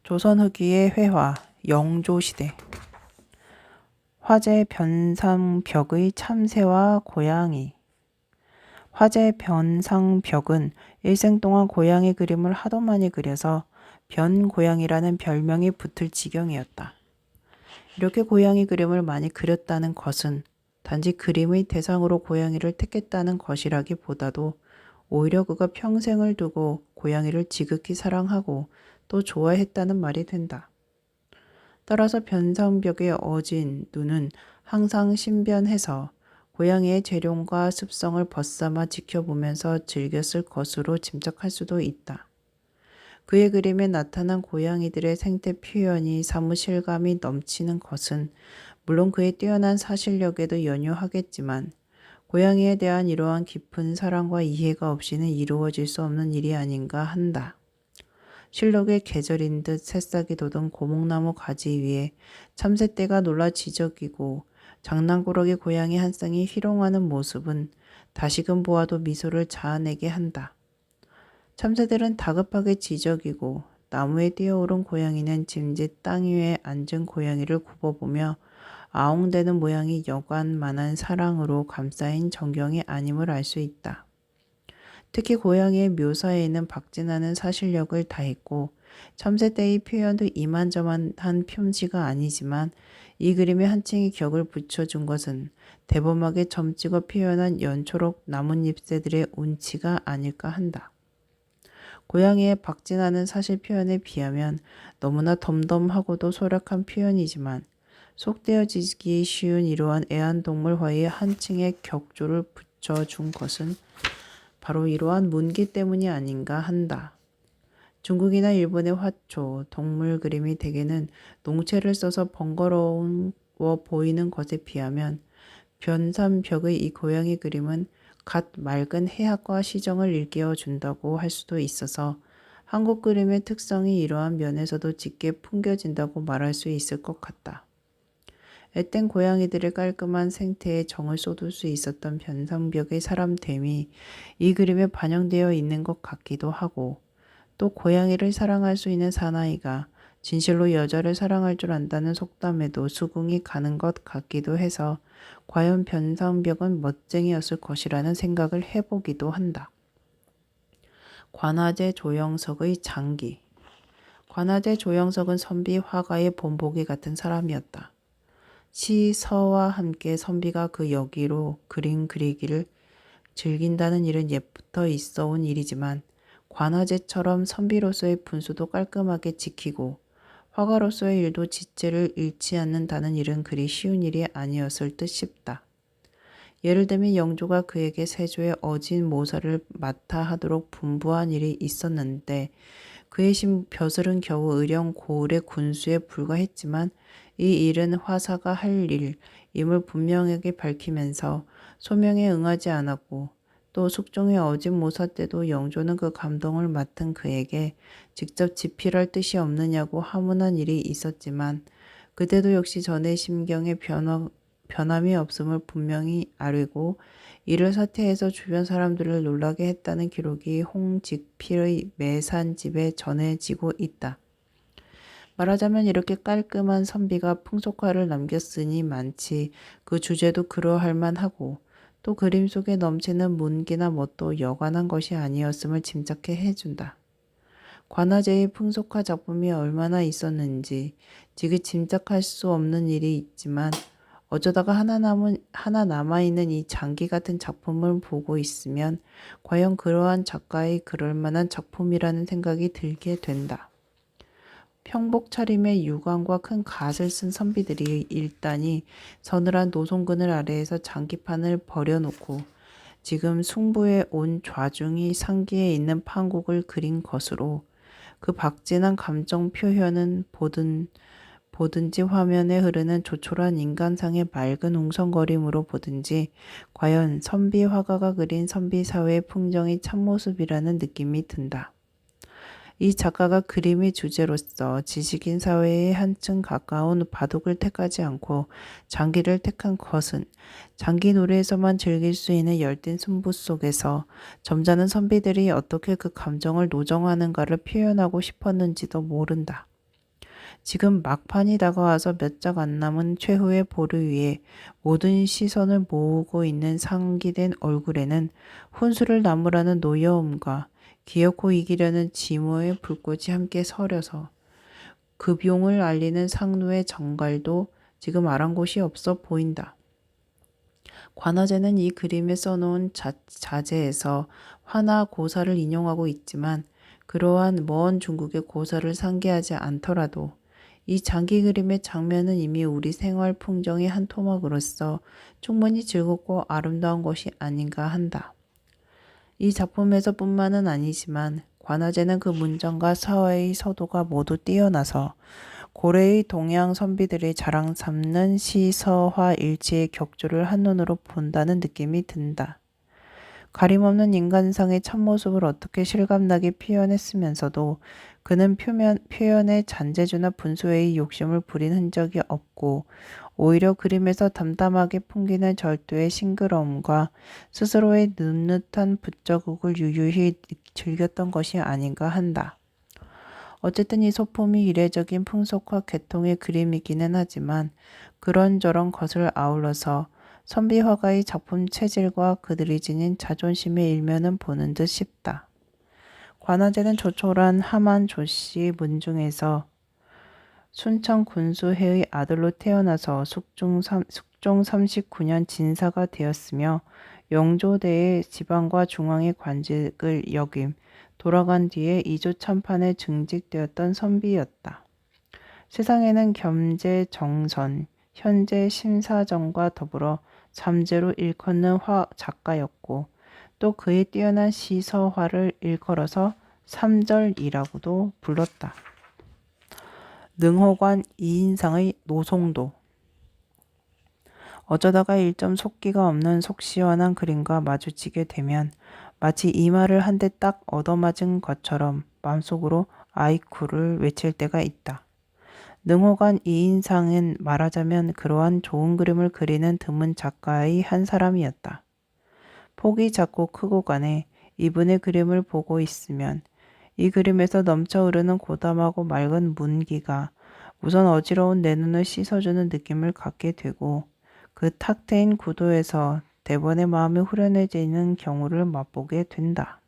조선 후기의 회화, 영조시대. 화재 변상벽의 참새와 고양이. 화재 변상벽은 일생 동안 고양이 그림을 하도 많이 그려서 변고양이라는 별명이 붙을 지경이었다. 이렇게 고양이 그림을 많이 그렸다는 것은 단지 그림의 대상으로 고양이를 택했다는 것이라기보다도 오히려 그가 평생을 두고 고양이를 지극히 사랑하고 또 좋아했다는 말이 된다. 따라서 변상벽의 어진 눈은 항상 신변해서 고양이의 재룡과 습성을 벗삼아 지켜보면서 즐겼을 것으로 짐작할 수도 있다. 그의 그림에 나타난 고양이들의 생태 표현이 사무 실감이 넘치는 것은 물론 그의 뛰어난 사실력에도 연유하겠지만 고양이에 대한 이러한 깊은 사랑과 이해가 없이는 이루어질 수 없는 일이 아닌가 한다. 실록의 계절인 듯 새싹이 돋은 고목나무 가지 위에 참새떼가 놀라 지저귀고 장난꾸러기 고양이 한 쌍이 희롱하는 모습은 다시금 보아도 미소를 자아내게 한다. 참새들은 다급하게 지저귀고 나무에 뛰어오른 고양이는 짐짓 땅 위에 앉은 고양이를 굽어보며 아웅대는 모양이 여간만한 사랑으로 감싸인 전경이 아님을 알 수 있다. 특히 고양이의 묘사에는 박진하는 사실력을 다했고 참새떼의 표현도 이만저만한 솜씨가 아니지만 이 그림에 한층의 격을 붙여준 것은 대범하게 점찍어 표현한 연초록 나뭇잎새들의 운치가 아닐까 한다. 고양이의 박진하는 사실 표현에 비하면 너무나 덤덤하고도 소략한 표현이지만 속되어지기 쉬운 이러한 애완동물화에 한층의 격조를 붙여준 것은 바로 이러한 문기 때문이 아닌가 한다. 중국이나 일본의 화초, 동물 그림이 대개는 농체를 써서 번거로워 보이는 것에 비하면 변산벽의 이 고양이 그림은 갓 맑은 해학과 시정을 일깨워 준다고 할 수도 있어서 한국 그림의 특성이 이러한 면에서도 짙게 풍겨진다고 말할 수 있을 것 같다. 앳된 고양이들의 깔끔한 생태에 정을 쏟을 수 있었던 변상벽의 사람됨이 이 그림에 반영되어 있는 것 같기도 하고 또 고양이를 사랑할 수 있는 사나이가 진실로 여자를 사랑할 줄 안다는 속담에도 수긍이 가는 것 같기도 해서 과연 변상벽은 멋쟁이였을 것이라는 생각을 해보기도 한다. 관아제 조영석의 장기. 관아제 조영석은 선비 화가의 본보기 같은 사람이었다. 시서와 함께 선비가 그 여기로 그림 그리기를 즐긴다는 일은 옛부터 있어온 일이지만 관아제처럼 선비로서의 분수도 깔끔하게 지키고 화가로서의 일도 지체를 잃지 않는다는 일은 그리 쉬운 일이 아니었을 듯 싶다. 예를 들면 영조가 그에게 세조의 어진 모사를 맡아 하도록 분부한 일이 있었는데 그의 벼슬은 겨우 의령 고을의 군수에 불과했지만 이 일은 화사가 할 일임을 분명하게 밝히면서 소명에 응하지 않았고 또 숙종의 어진 모사 때도 영조는 그 감동을 맡은 그에게 직접 지필할 뜻이 없느냐고 하문한 일이 있었지만 그때도 역시 전의 심경에 변함이 없음을 분명히 아뢰고 이를 사퇴해서 주변 사람들을 놀라게 했다는 기록이 홍직필의 매산집에 전해지고 있다. 말하자면 이렇게 깔끔한 선비가 풍속화를 남겼으니 많지 그 주제도 그러할 만하고 또 그림 속에 넘치는 문기나 멋도 여간한 것이 아니었음을 짐작해 해준다. 관아제의 풍속화 작품이 얼마나 있었는지 지금 짐작할 수 없는 일이 있지만 어쩌다가 하나 남아있는 이 장기 같은 작품을 보고 있으면 과연 그러한 작가의 그럴만한 작품이라는 생각이 들게 된다. 평복 차림의 유관과 큰 갓을 쓴 선비들이 일단이 서늘한 노송그늘 아래에서 장기판을 버려놓고 지금 숭부에 온 좌중이 상기에 있는 판국을 그린 것으로 그 박진한 감정 표현은 보든지 화면에 흐르는 조촐한 인간상의 맑은 웅성거림으로 보든지 과연 선비 화가가 그린 선비 사회의 풍정의 참모습이라는 느낌이 든다. 이 작가가 그림의 주제로서 지식인 사회에 한층 가까운 바둑을 택하지 않고 장기를 택한 것은 장기 놀이에서만 즐길 수 있는 열띤 승부 속에서 점잖은 선비들이 어떻게 그 감정을 노정하는가를 표현하고 싶었는지도 모른다. 지금 막판이 다가와서 몇 작 안 남은 최후의 보루 위에 모든 시선을 모으고 있는 상기된 얼굴에는 혼수를 나무라는 노여움과 기어코 이기려는 지모의 불꽃이 함께 서려서 그 비용을 알리는 상누의 정갈도 지금 아랑곳이 없어 보인다. 관아제는 이 그림에 써놓은 자제에서 화나 고사를 인용하고 있지만 그러한 먼 중국의 고사를 상기하지 않더라도 이 장기 그림의 장면은 이미 우리 생활 풍경의 한 토막으로서 충분히 즐겁고 아름다운 것이 아닌가 한다. 이 작품에서뿐만은 아니지만 관아제는 그 문장과 사회의 서도가 모두 뛰어나서 고래의 동양 선비들의 자랑 삼는 시서화 일치의 격조를 한눈으로 본다는 느낌이 든다. 가림없는 인간상의 참모습을 어떻게 실감나게 표현했으면서도 그는 표현의 잔재주나 분수의 욕심을 부린 흔적이 없고 오히려 그림에서 담담하게 풍기는 절도의 싱그러움과 스스로의 눅눅한 붓자국을 유유히 즐겼던 것이 아닌가 한다. 어쨌든 이 소품이 이례적인 풍속과 개통의 그림이기는 하지만 그런저런 것을 아울러서 선비 화가의 작품 체질과 그들이 지닌 자존심의 일면은 보는 듯 싶다. 관아제는 조촐한 하만 조씨 문중에서 순천 군수회의 아들로 태어나서 숙종 39년 진사가 되었으며 영조대의 지방과 중앙의 관직을 역임, 돌아간 뒤에 이조 참판에 증직되었던 선비였다. 세상에는 겸재 정선, 현재 심사정과 더불어 잠재로 일컫는 작가였고 또 그의 뛰어난 시서화를 일컬어서 삼절이라고도 불렀다. 능호관 이인상의 노송도. 어쩌다가 일점 속기가 없는 속 시원한 그림과 마주치게 되면 마치 이 말을 한 대 딱 얻어맞은 것처럼 마음속으로 아이쿠를 외칠 때가 있다. 능호관 이인상은 말하자면 그러한 좋은 그림을 그리는 드문 작가의 한 사람이었다. 폭이 작고 크고 간에 이분의 그림을 보고 있으면 이 그림에서 넘쳐 흐르는 고담하고 맑은 문기가 우선 어지러운 내 눈을 씻어주는 느낌을 갖게 되고 그 탁 트인 구도에서 대번의 마음이 후련해지는 경우를 맛보게 된다.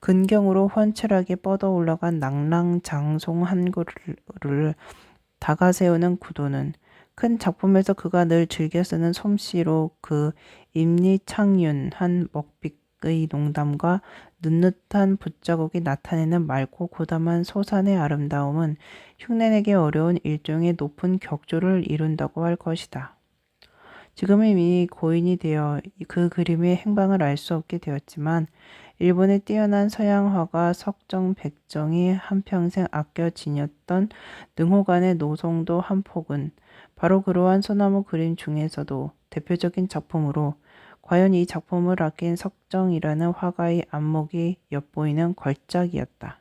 근경으로 훤칠하게 뻗어 올라간 낭랑장송 한 그루를 다가세우는 구도는 큰 작품에서 그가 늘 즐겨 쓰는 솜씨로 그 임리창윤한 먹빛의 농담과 눅눅한 붓자국이 나타내는 맑고 고담한 소산의 아름다움은 흉내내기 어려운 일종의 높은 격조를 이룬다고 할 것이다. 지금은 이미 고인이 되어 그 그림의 행방을 알 수 없게 되었지만 일본의 뛰어난 서양 화가 석정 백정이 한평생 아껴 지녔던 능호관의 노송도 한 폭은 바로 그러한 소나무 그림 중에서도 대표적인 작품으로 과연 이 작품을 아낀 석정이라는 화가의 안목이 엿보이는 걸작이었다.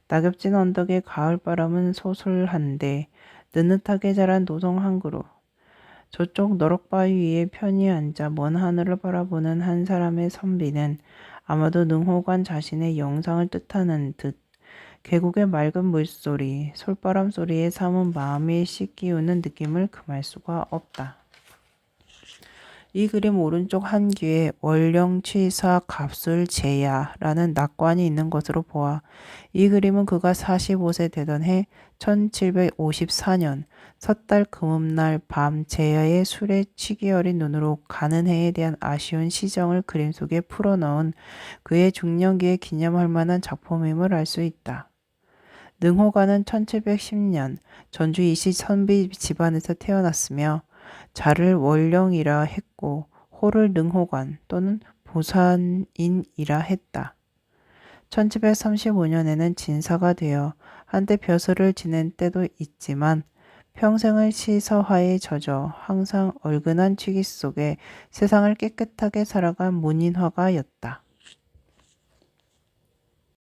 낙엽진 언덕의 가을바람은 소솔한데 느긋하게 자란 노송 한 그루. 저쪽 너럭바위 위에 편히 앉아 먼 하늘을 바라보는 한 사람의 선비는 아마도 능호관 자신의 영상을 뜻하는 듯 계곡의 맑은 물소리, 솔바람 소리에 삼은 마음이 씻기우는 느낌을 금할 수가 없다. 이 그림 오른쪽 한 귀에 월령취사 갑술 제야라는 낙관이 있는 것으로 보아 이 그림은 그가 45세 되던 해 1754년 섣달 금음날 밤 제야의 술에 취기 어린 눈으로 가는 해에 대한 아쉬운 시정을 그림 속에 풀어넣은 그의 중년기에 기념할 만한 작품임을 알 수 있다. 능호관은 1710년 전주 이시 선비 집안에서 태어났으며 자를 월령이라 했고 호를 능호관 또는 보산인이라 했다. 1735년에는 진사가 되어 한때 벼슬을 지낸 때도 있지만 평생을 시서화에 젖어 항상 얼큰한 취기 속에 세상을 깨끗하게 살아간 문인화가였다.